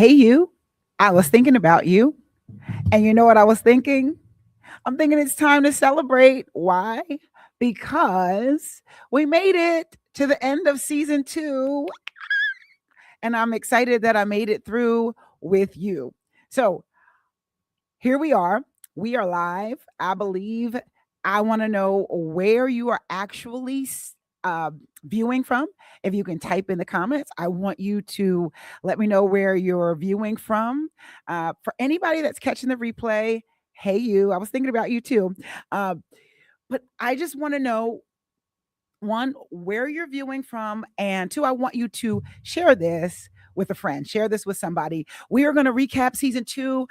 Hey, you, I was thinking about you. And you know what I was thinking? I'm thinking it's time to celebrate. Why? Because we made it to the end of season 2. And I'm excited that I made it through with you. So here we are. We are live. I believe I want to know where you are actually viewing from. If you can type in the comments, I want you to let me know where you're viewing from. For anybody that's catching the replay, hey, you, I was thinking about you too. Uh, but I just want to know one, where you're viewing from, and two, I want you to share this with a friend, share this with somebody. We are going to recap season 2.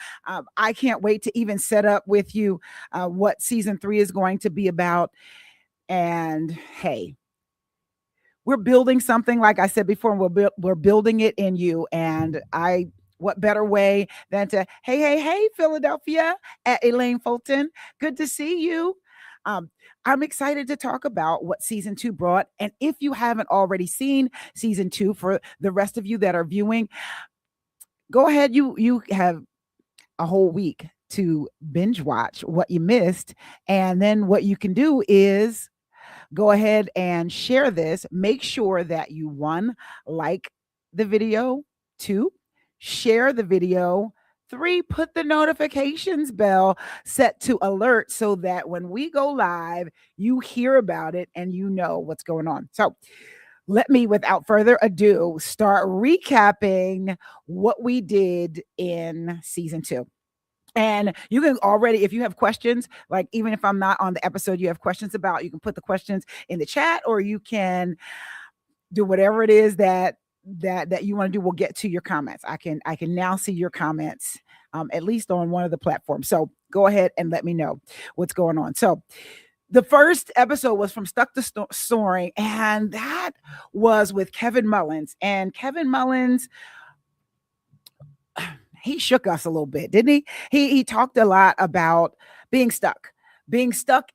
I can't wait to even set up with you what season 3 is going to be about. And hey, we're building something, like I said before, and we're building it in you. And what better way than to, hey, Philadelphia, at Elaine Fulton. Good to see you. Um, I'm excited to talk about what season 2 brought. And if you haven't already seen season 2, for the rest of you that are viewing, go ahead. You have a whole week to binge watch what you missed. And then what you can do is go ahead and share this. Make sure that you, one, like the video, two, share the video, three, put the notifications bell set to alert so that when we go live, you hear about it and you know what's going on. So let me, without further ado, start recapping what we did in season 2. And you can already, if you have questions, like even if I'm not on the episode, you have questions about, you can put the questions in the chat, or you can do whatever it is that you want to do. We'll get to your comments. I can now see your comments, at least on one of the platforms. So go ahead and let me know what's going on. So the first episode was from Stuck to Soaring, and that was with Kevin Mullins. And Kevin Mullins, he shook us a little bit, didn't he? He talked a lot about being stuck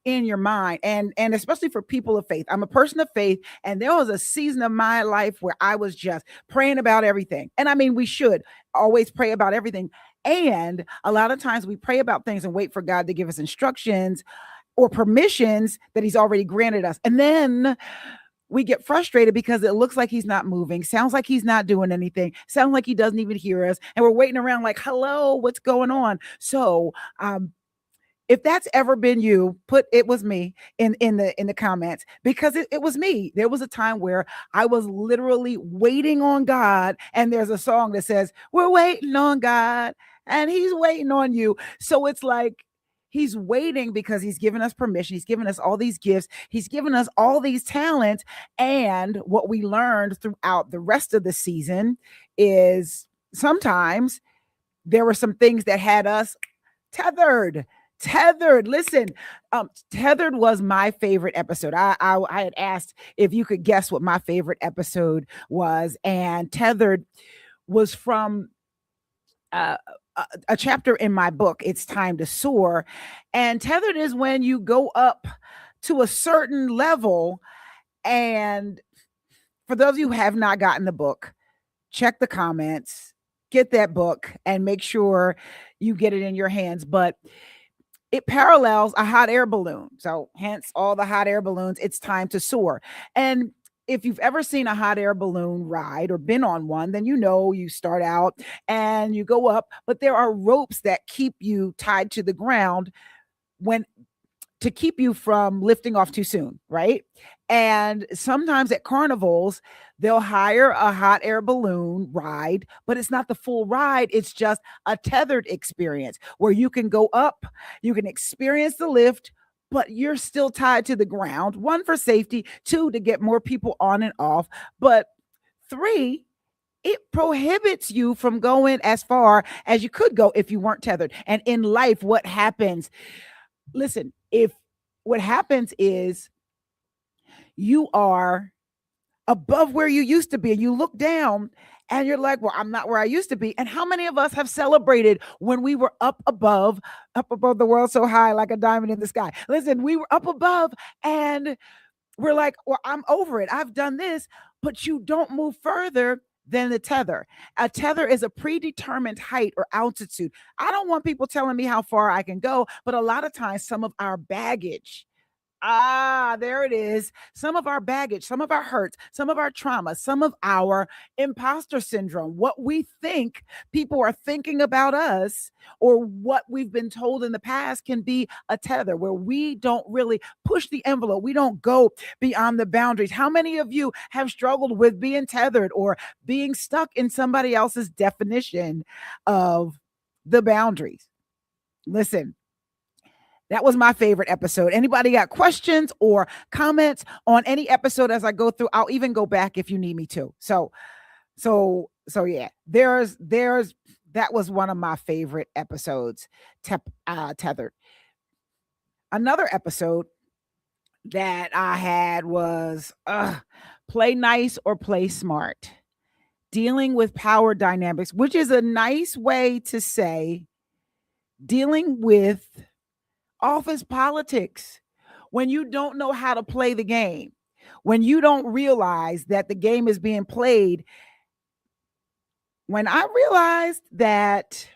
in your mind, and especially for people of faith. I'm a person of faith, and there was a season of my life where I was just praying about everything. And I mean, we should always pray about everything. And a lot of times we pray about things and wait for God to give us instructions or permissions that he's already granted us. And then we get frustrated because it looks like he's not moving, sounds like he's not doing anything, sounds like he doesn't even hear us, and we're waiting around like, hello, what's going on? So if that's ever been you, put "it was me" in the comments, because it was me. There was a time where I was literally waiting on God, and there's a song that says, we're waiting on God and he's waiting on you. So it's like, he's waiting because he's given us permission. He's given us all these gifts. He's given us all these talents. And what we learned throughout the rest of the season is sometimes there were some things that had us tethered. Listen, Tethered was my favorite episode. I had asked if you could guess what my favorite episode was, and Tethered was from uh, a chapter in my book, It's Time to Soar. And Tethered is when you go up to a certain level. And for those of you who have not gotten the book, check the comments, get that book, and make sure you get it in your hands. But it parallels a hot air balloon. So hence all the hot air balloons, it's time to soar. And if you've ever seen a hot air balloon ride or been on one, then you know you start out and you go up, but there are ropes that keep you tied to the ground when to keep you from lifting off too soon, right? And sometimes at carnivals, they'll hire a hot air balloon ride, but it's not the full ride. It's just a tethered experience where you can go up, you can experience the lift, but you're still tied to the ground. One, for safety, two, to get more people on and off, but three, it prohibits you from going as far as you could go if you weren't tethered. And in life, what happens? Listen, if what happens is you are above where you used to be and you look down and you're like, well, I'm not where I used to be. And how many of us have celebrated when we were up above the world so high, like a diamond in the sky? Listen, we were up above and we're like, well, I'm over it. I've done this, but you don't move further than the tether. A tether is a predetermined height or altitude. I don't want people telling me how far I can go, but a lot of times some of our baggage, there it is. Some of our baggage, some of our hurts, some of our trauma, some of our imposter syndrome, what we think people are thinking about us, or what we've been told in the past can be a tether where we don't really push the envelope. We don't go beyond the boundaries. How many of you have struggled with being tethered or being stuck in somebody else's definition of the boundaries? Listen, that was my favorite episode. Anybody got questions or comments on any episode as I go through? I'll even go back if you need me to. So yeah, there's that was one of my favorite episodes. Tethered. Another episode that I had was play nice or play smart. Dealing with power dynamics, which is a nice way to say dealing with office politics, when you don't know how to play the game, when you don't realize that the game is being played. When I realized that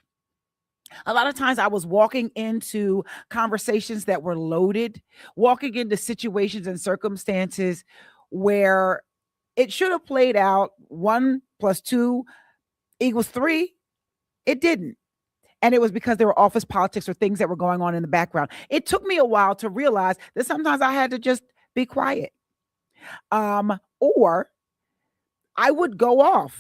a lot of times I was walking into conversations that were loaded, walking into situations and circumstances where it should have played out 1 + 2 = 3, it didn't. And it was because there were office politics or things that were going on in the background. It took me a while to realize that sometimes I had to just be quiet. Or I would go off.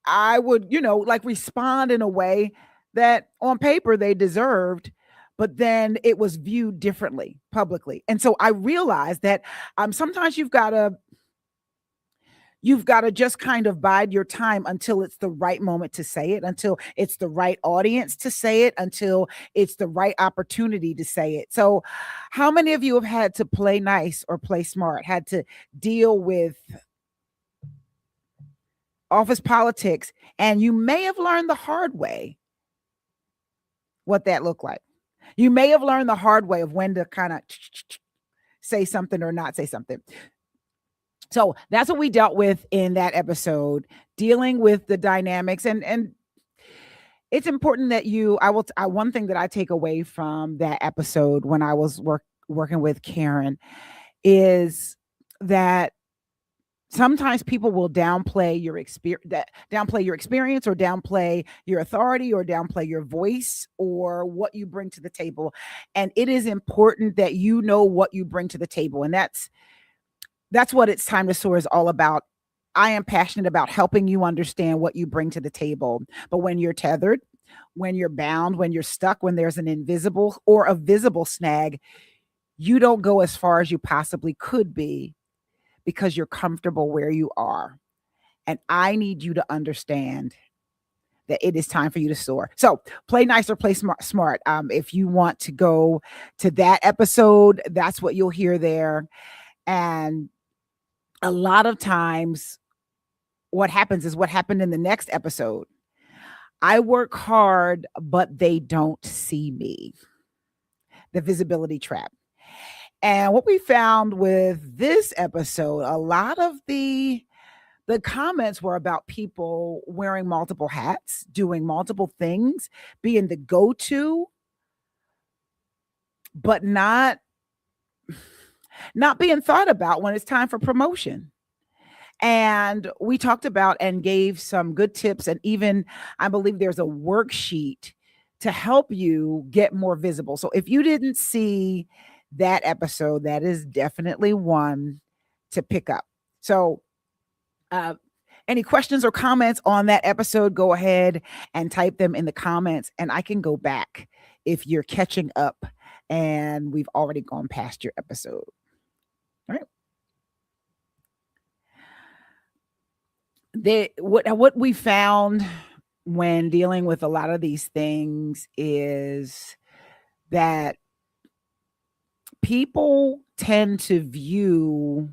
I would, like respond in a way that on paper they deserved, but then it was viewed differently publicly. And so I realized that sometimes you've got to just kind of bide your time until it's the right moment to say it, until it's the right audience to say it, until it's the right opportunity to say it. So, how many of you have had to play nice or play smart, had to deal with office politics, and you may have learned the hard way what that looked like? You may have learned the hard way of when to kind of say something or not say something. So that's what we dealt with in that episode, dealing with the dynamics. And it's important that one thing that I take away from that episode when I was working with Karen is that sometimes people will downplay your experience or downplay your authority or downplay your voice or what you bring to the table. And it is important that you know what you bring to the table. And that's what It's Time to Soar is all about. I am passionate about helping you understand what you bring to the table. But when you're tethered, when you're bound, when you're stuck, when there's an invisible or a visible snag, you don't go as far as you possibly could be because you're comfortable where you are. And I need you to understand that it is time for you to soar. So play nice or play smart. If you want to go to that episode, that's what you'll hear there. And a lot of times what happens is what happened in the next episode. I work hard, but they don't see me. The visibility trap. And what we found with this episode, a lot of the comments were about people wearing multiple hats, doing multiple things, being the go-to, but not being thought about when it's time for promotion. And we talked about and gave some good tips. And even I believe there's a worksheet to help you get more visible. So if you didn't see that episode, that is definitely one to pick up. So any questions or comments on that episode, go ahead and type them in the comments and I can go back if you're catching up and we've already gone past your episode. All right. What we found when dealing with a lot of these things is that people tend to view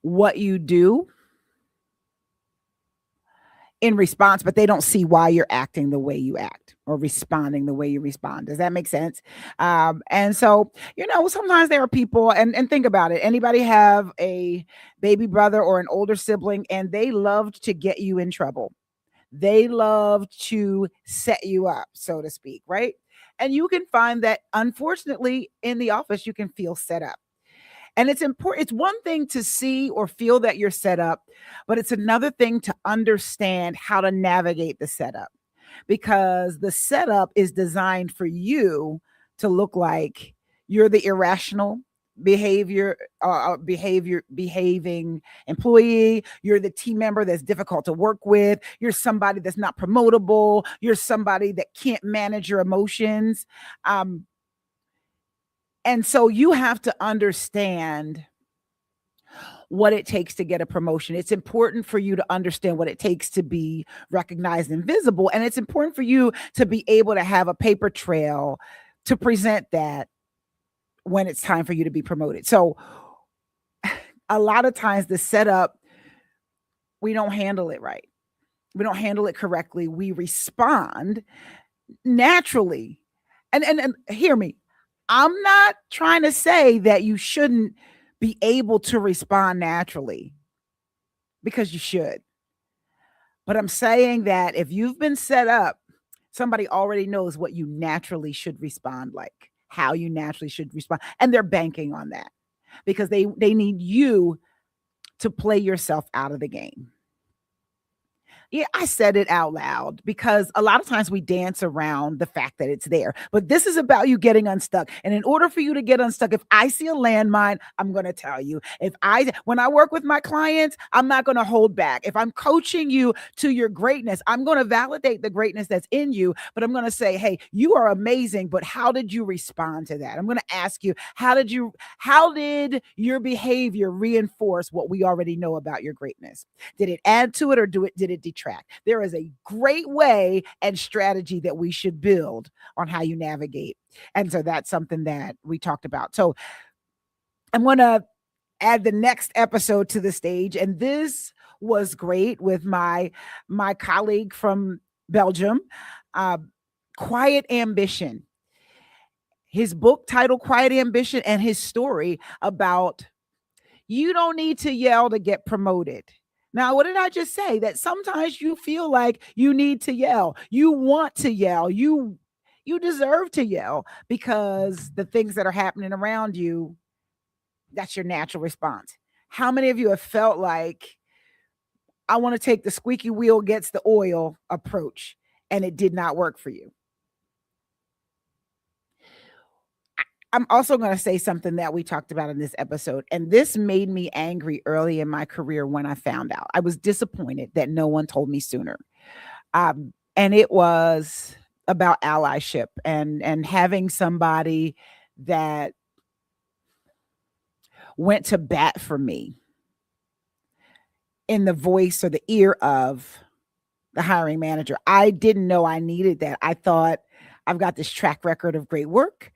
what you do in response, but they don't see why you're acting the way you act or responding the way you respond. Does that make sense? And so, sometimes there are people, and think about it. Anybody have a baby brother or an older sibling, and they loved to get you in trouble. They love to set you up, so to speak, right? And you can find that, unfortunately, in the office, you can feel set up. And it's important. It's one thing to see or feel that you're set up, but it's another thing to understand how to navigate the setup, because the setup is designed for you to look like you're the irrational behaving employee. You're the team member that's difficult to work with. You're somebody that's not promotable. You're somebody that can't manage your emotions. And so you have to understand what it takes to get a promotion. It's important for you to understand what it takes to be recognized and visible. And it's important for you to be able to have a paper trail to present that when it's time for you to be promoted. So a lot of times the setup, we don't handle it right. We don't handle it correctly. We respond naturally. And hear me. I'm not trying to say that you shouldn't be able to respond naturally, because you should. But I'm saying that if you've been set up, somebody already knows what you naturally should respond like, how you naturally should respond. And they're banking on that because they need you to play yourself out of the game. Yeah, I said it out loud because a lot of times we dance around the fact that it's there. But this is about you getting unstuck. And in order for you to get unstuck, if I see a landmine, I'm going to tell you. When I work with my clients, I'm not going to hold back. If I'm coaching you to your greatness, I'm going to validate the greatness that's in you, but I'm going to say, hey, you are amazing, but how did you respond to that? I'm going to ask you, how did your behavior reinforce what we already know about your greatness? Did it add to it, or did it detract? There is a great way and strategy that we should build on how you navigate. And so that's something that we talked about. So I'm going to add the next episode to the stage. And this was great with my colleague from Belgium, Quiet Ambition. His book titled Quiet Ambition, and his story about you don't need to yell to get promoted. Now, what did I just say? That sometimes you feel like you need to yell. You want to yell. You deserve to yell because the things that are happening around you, that's your natural response. How many of you have felt like, I want to take the squeaky wheel gets the oil approach, and it did not work for you? I'm also going to say something that we talked about in this episode, and this made me angry early in my career when I found out. I was disappointed that no one told me sooner. And it was about allyship and having somebody that went to bat for me in the voice or the ear of the hiring manager. I didn't know I needed that. I thought, I've got this track record of great work.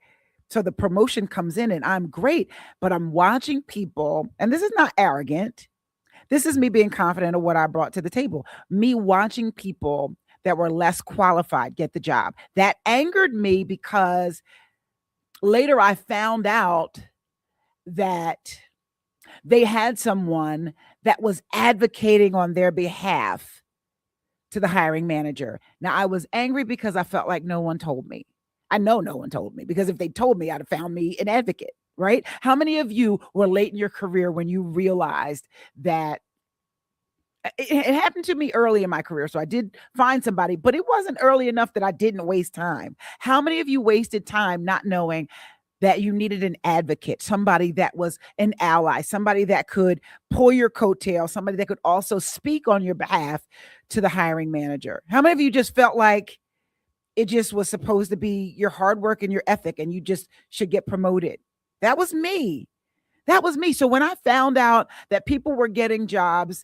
So the promotion comes in and I'm great, but I'm watching people, and this is not arrogant. This is me being confident of what I brought to the table. Me watching people that were less qualified get the job. That angered me because later I found out that they had someone that was advocating on their behalf to the hiring manager. Now, I was angry because I felt like no one told me. I know no one told me, because if they told me, I'd have found me an advocate, right? How many of you were late in your career when you realized that it happened to me early in my career? So I did find somebody, but it wasn't early enough that I didn't waste time. How many of you wasted time not knowing that you needed an advocate, somebody that was an ally, somebody that could pull your coattail, somebody that could also speak on your behalf to the hiring manager? How many of you just felt like it just was supposed to be your hard work and your ethic, and you just should get promoted? That was me. That was me. So when I found out that people were getting jobs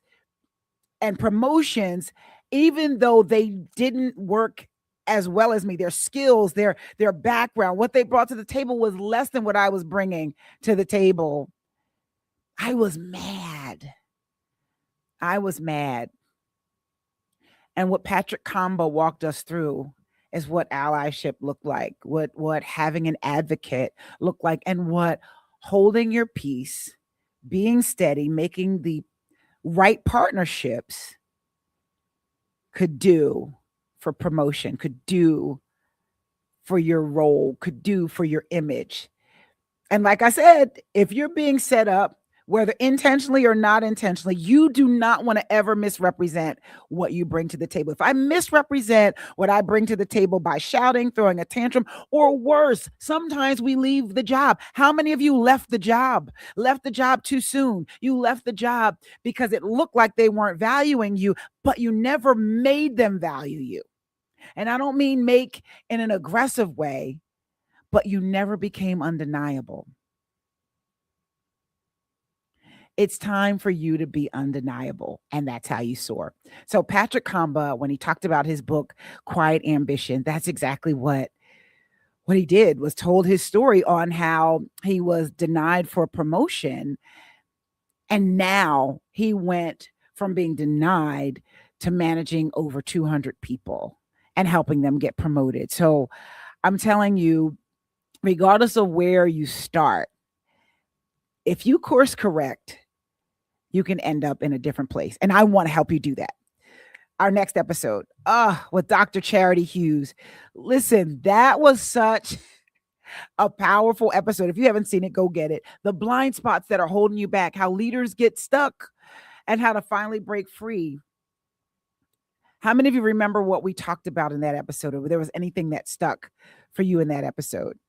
and promotions, even though they didn't work as well as me, their skills, their background, what they brought to the table was less than what I was bringing to the table, I was mad. I was mad. And what Patrick Kamba walked us through is what allyship looked like, what having an advocate looked like, and what holding your peace, being steady, making the right partnerships could do for promotion, could do for your role, could do for your image. And like I said, if you're being set up, whether intentionally or not intentionally, you do not want to ever misrepresent what you bring to the table. If I misrepresent what I bring to the table by shouting, throwing a tantrum, or worse, sometimes we leave the job. How many of you left the job? Left the job too soon? You left the job because it looked like they weren't valuing you, but you never made them value you. And I don't mean make in an aggressive way, but you never became undeniable. It's time for you to be undeniable, and that's how you soar. So Patrick Kamba, when he talked about his book Quiet Ambition, that's exactly what he did, was told his story on how he was denied for promotion, and now he went from being denied to managing over 200 people and helping them get promoted. So I'm telling you, regardless of where you start, if you course correct, you can end up in a different place. And I want to help you do that. Our next episode, with Dr. Charity Hughes. Listen, that was such a powerful episode. If you haven't seen it, go get it. The blind spots that are holding you back, how leaders get stuck, and how to finally break free. How many of you remember what we talked about in that episode? Or there was anything that stuck for you in that episode?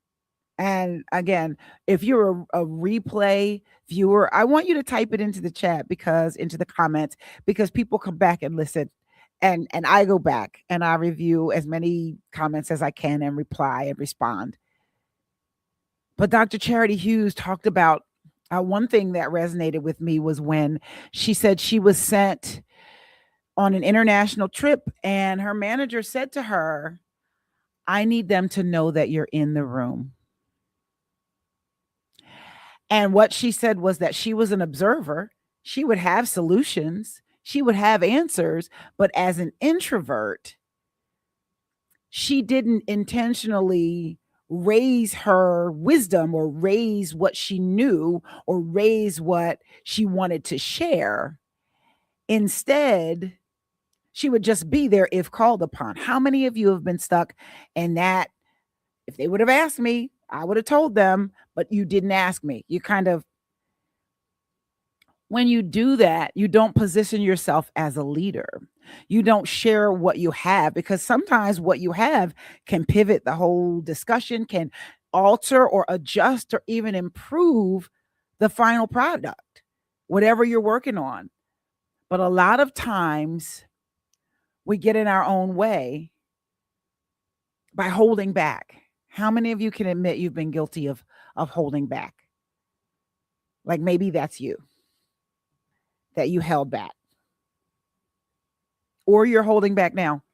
And again, if you're a replay viewer, I want you to type it into the chat, because into the comments, because people come back and listen. And I go back and I review as many comments as I can and reply and respond. But Dr. Charity Hughes talked about one thing that resonated with me was when she said she was sent on an international trip and her manager said to her, "I need them to know that you're in the room." And what she said was that she was an observer. She would have solutions, she would have answers, but as an introvert, she didn't intentionally raise her wisdom or raise what she knew or raise what she wanted to share. Instead, she would just be there if called upon. How many of you have been stuck in that? If they would have asked me, I would have told them, but you didn't ask me. You kind of, when you do that, you don't position yourself as a leader. You don't share what you have, because sometimes what you have can pivot the whole discussion, can alter or adjust or even improve the final product, whatever you're working on. But a lot of times we get in our own way by holding back. How many of you can admit you've been guilty of holding back? Like maybe that's you, that you held back, or you're holding back now.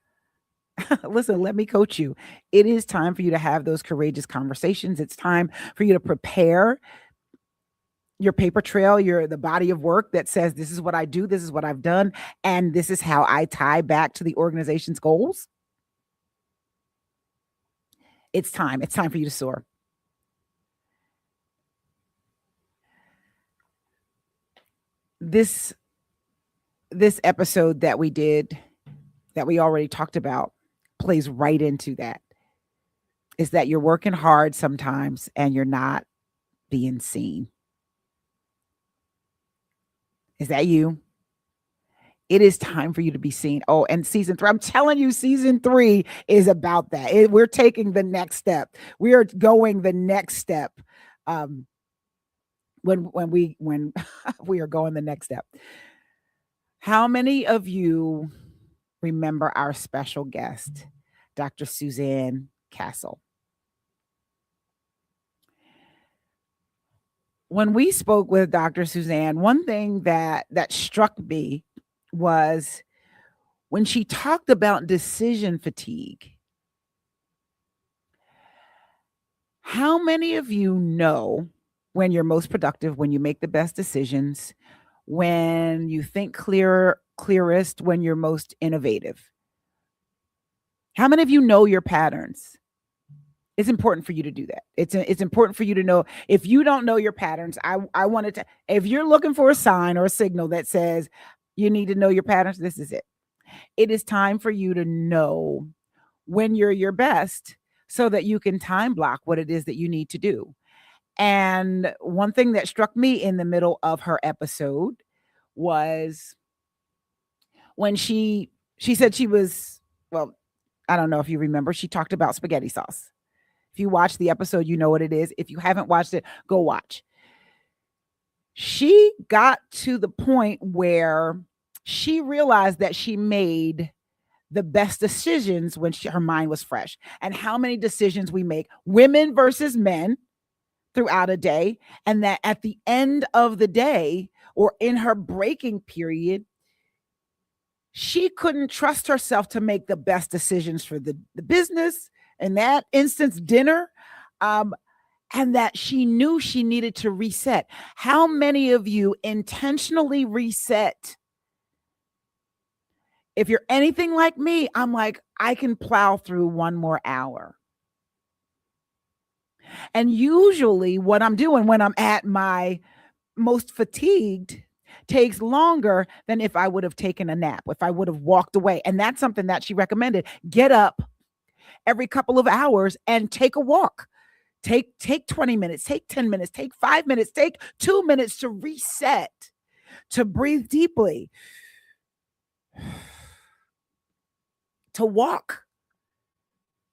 Listen, let me coach you. It is time for you to have those courageous conversations. It's time for you to prepare your paper trail, the body of work that says, this is what I do, this is what I've done, and this is how I tie back to the organization's goals. It's time. It's time for you to soar. This episode that we did, that we already talked about, plays right into that. Is that you're working hard sometimes and you're not being seen. Is that you? It is time for you to be seen. Oh, and season 3, I'm telling you, season 3 is about that. We're taking the next step. We are going the next step. When we are going the next step. How many of you remember our special guest, Dr. Suzanne Castle? When we spoke with Dr. Suzanne, one thing that struck me was when she talked about decision fatigue. How many of you know when you're most productive, when you make the best decisions, when you think clearest, when you're most innovative? How many of you know your patterns? It's important for you to do that. It's important for you to know. If you don't know your patterns, I wanted to, if you're looking for a sign or a signal that says you need to know your patterns, this is it. It is time for you to know when you're your best so that you can time block what it is that you need to do. And one thing that struck me in the middle of her episode was when she said she was, well, I don't know if you remember, she talked about spaghetti sauce. If you watch the episode, you know what it is. If you haven't watched it, go watch. She got to the point where she realized that she made the best decisions when her mind was fresh. And how many decisions we make, women versus men, throughout a day. And that at the end of the day, or in her breaking period, she couldn't trust herself to make the best decisions for the business, in that instance, dinner. And that she knew she needed to reset. How many of you intentionally reset? If you're anything like me, I'm like, I can plow through one more hour. And usually, what I'm doing when I'm at my most fatigued takes longer than if I would have taken a nap, if I would have walked away. And that's something that she recommended. Get up every couple of hours and take a walk. Take 20 minutes, take 10 minutes, take 5 minutes, take 2 minutes to reset, to breathe deeply, to walk,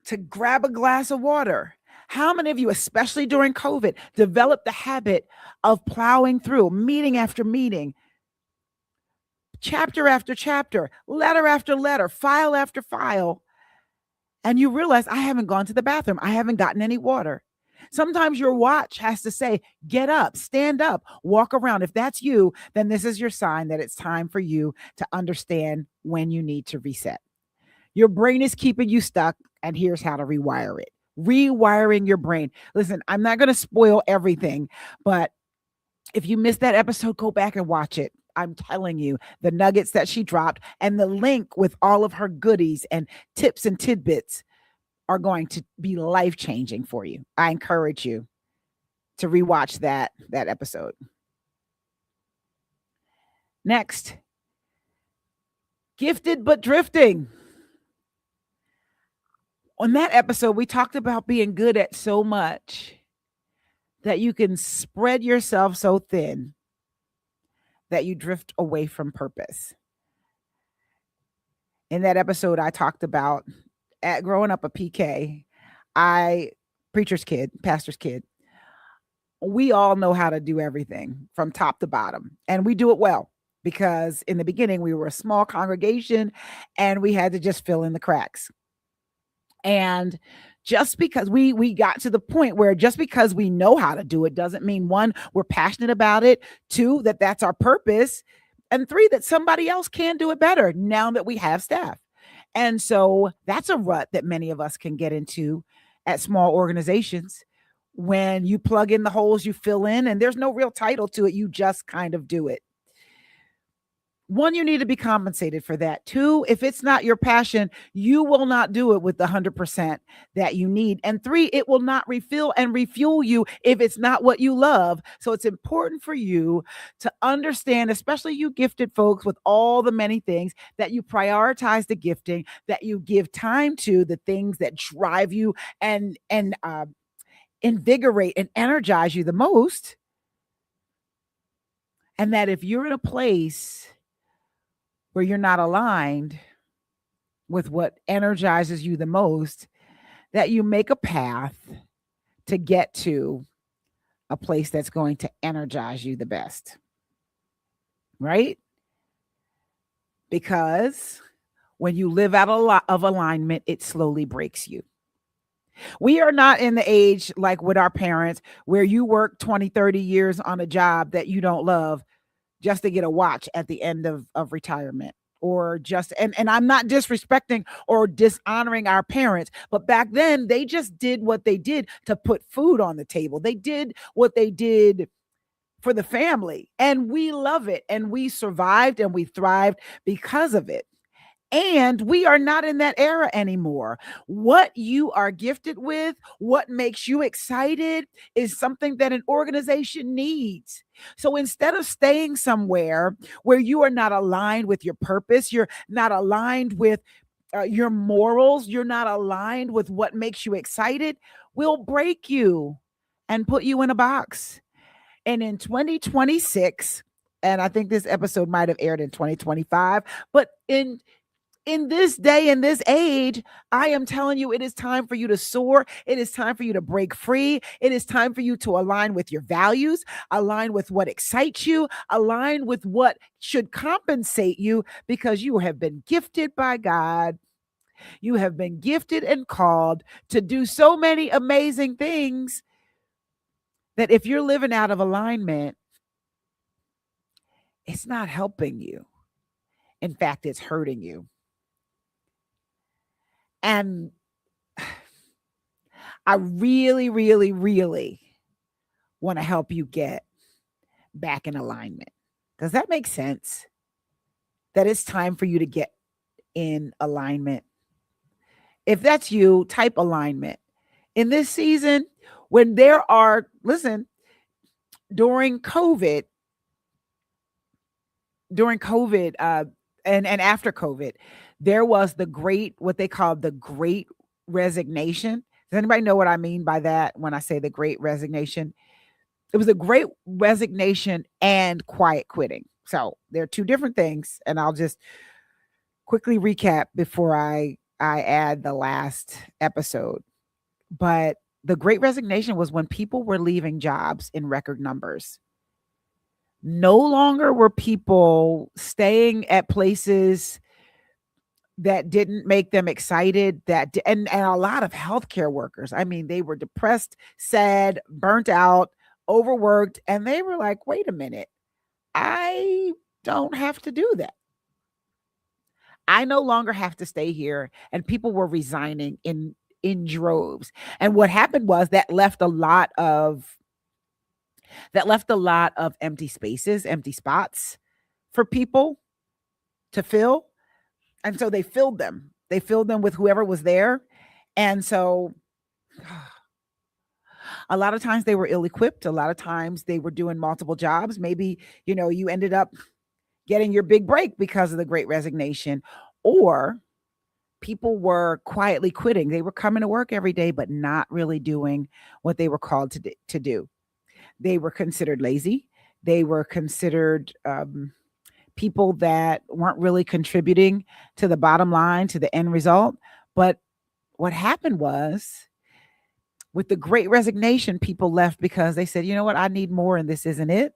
to grab a glass of water. How many of you, especially during COVID, developed the habit of plowing through meeting after meeting, chapter after chapter, letter after letter, file after file, and you realize, I haven't gone to the bathroom, I haven't gotten any water? Sometimes your watch has to say, get up, stand up, walk around. If that's you, then this is your sign that it's time for you to understand when you need to reset. Your brain is keeping you stuck, and here's how to rewire it. Rewiring your brain. Listen, I'm not going to spoil everything, but if you missed that episode, go back and watch it. I'm telling you, the nuggets that she dropped and the link with all of her goodies and tips and tidbits are going to be life-changing for you. I encourage you to rewatch that episode. Next, gifted but drifting. On that episode, we talked about being good at so much that you can spread yourself so thin that you drift away from purpose. In that episode, I talked about growing up a PK, preacher's kid, pastor's kid. We all know how to do everything from top to bottom, and we do it well because in the beginning we were a small congregation and we had to just fill in the cracks. And just because we got to the point where just because we know how to do it doesn't mean, one, we're passionate about it, two, that that's our purpose, and three, that somebody else can do it better now that we have staff. And so that's a rut that many of us can get into at small organizations. When you plug in the holes, you fill in, and there's no real title to it. You just kind of do it. One, you need to be compensated for that. Two, if it's not your passion, you will not do it with the 100% that you need. And three, it will not refill and refuel you if it's not what you love. So it's important for you to understand, especially you gifted folks with all the many things, that you prioritize the gifting, that you give time to the things that drive you and invigorate and energize you the most. And that if you're in a place where you're not aligned with what energizes you the most, that you make a path to get to a place that's going to energize you the best. Right? Because when you live out a lot of alignment, it slowly breaks you. We are not in the age like with our parents where you work 20, 30 years on a job that you don't love just to get a watch at the end of retirement, or just, and I'm not disrespecting or dishonoring our parents, but back then they just did what they did to put food on the table. They did what they did for the family, and we love it, and we survived and we thrived because of it. And we are not in that era anymore. What you are gifted with, what makes you excited, is something that an organization needs. So instead of staying somewhere where you are not aligned with your purpose, you're not aligned with your morals, you're not aligned with what makes you excited, we'll break you and put you in a box. And in 2026, and I think this episode might have aired in 2025, but in this day and this age, I am telling you, it is time for you to soar. It is time for you to break free. It is time for you to align with your values, align with what excites you, align with what should compensate you, because you have been gifted by God. You have been gifted and called to do so many amazing things that if you're living out of alignment, it's not helping you. In fact, it's hurting you. And I really, really, really want to help you get back in alignment. Does that make sense? That it's time for you to get in alignment. If that's you, type alignment. In this season, when there are, listen, during COVID, and after COVID, there was what they call the great resignation. Does anybody know what I mean by that when I say the great resignation? It was a great resignation and quiet quitting. So they're two different things. And I'll just quickly recap before I add the last episode. But the great resignation was when people were leaving jobs in record numbers. No longer were people staying at places that didn't make them excited, and a lot of healthcare workers. I mean, they were depressed, sad, burnt out, overworked, and they were like, wait a minute, I don't have to do that. I no longer have to stay here. And people were resigning in droves. And what happened was that left a lot of empty spaces, empty spots for people to fill. And so they filled them. They filled them with whoever was there. And so a lot of times they were ill-equipped. A lot of times they were doing multiple jobs. Maybe, you ended up getting your big break because of the great resignation, or people were quietly quitting. They were coming to work every day, but not really doing what they were called to do. They were considered lazy. They were considered people that weren't really contributing to the bottom line, to the end result. But what happened was, with the great resignation, people left because they said, you know what, I need more and this isn't it.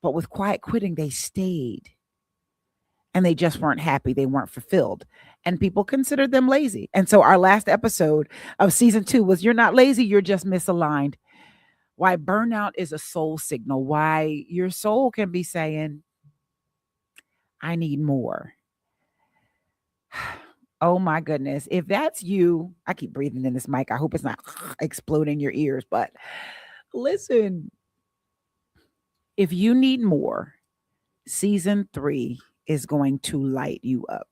But with quiet quitting, they stayed and they just weren't happy. They weren't fulfilled. And people considered them lazy. And so our last episode of season 2 was, you're not lazy, you're just misaligned. Why burnout is a soul signal. Why your soul can be saying, I need more. Oh my goodness. If that's you, I keep breathing in this mic. I hope it's not exploding your ears, but listen, if you need more, season 3 is going to light you up.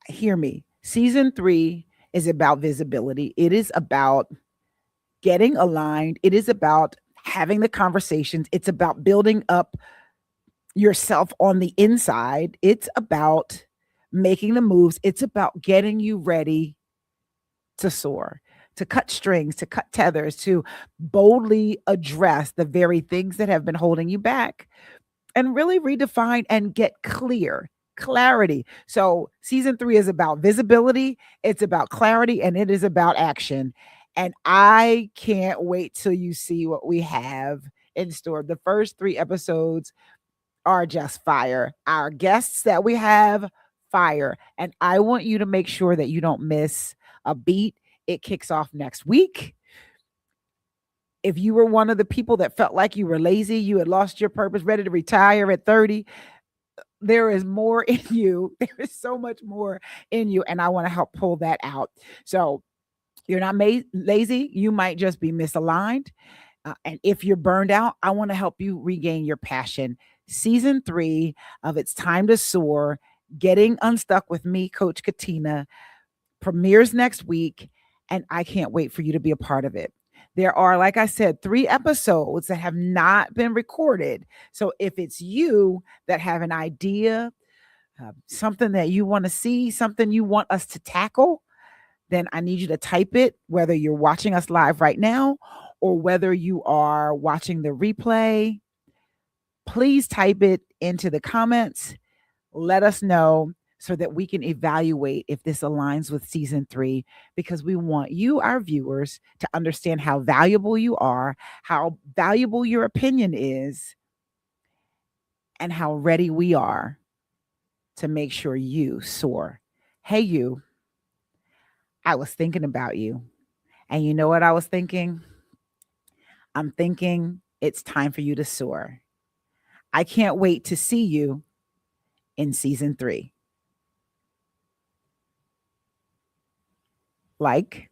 Hear me. Season 3 is about visibility. It is about getting aligned. It is about having the conversations. It's about building up yourself on the inside. It's about making the moves. It's about getting you ready to soar, to cut strings, to cut tethers, to boldly address the very things that have been holding you back, and really redefine and get clarity. So season 3 is about visibility, it's about clarity, and it is about action. And I can't wait till you see what we have in store. The first 3 episodes are just fire. Our guests that we have, fire. And I want you to make sure that you don't miss a beat. It kicks off next week. If you were one of the people that felt like you were lazy, you had lost your purpose, ready to retire at 30, there is more in you. There is so much more in you. And I want to help pull that out. So you're not lazy. You might just be misaligned. And if you're burned out, I want to help you regain your passion. season 3 of It's Time to Soar, Getting Unstuck with me, Coach Katina, premieres next week, and I can't wait for you to be a part of it. There are, like I said, 3 episodes that have not been recorded. So if it's you that have an idea, something that you want to see, something you want us to tackle, then I need you to type it, whether you're watching us live right now or whether you are watching the replay. Please type it into the comments. Let us know so that we can evaluate if this aligns with season 3, because we want you, our viewers, to understand how valuable you are, how valuable your opinion is, and how ready we are to make sure you soar. Hey, you, I was thinking about you. And you know what I was thinking? I'm thinking it's time for you to soar. I can't wait to see you in season 3. Like,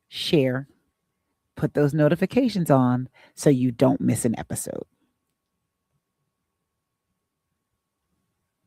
share, put those notifications on so you don't miss an episode.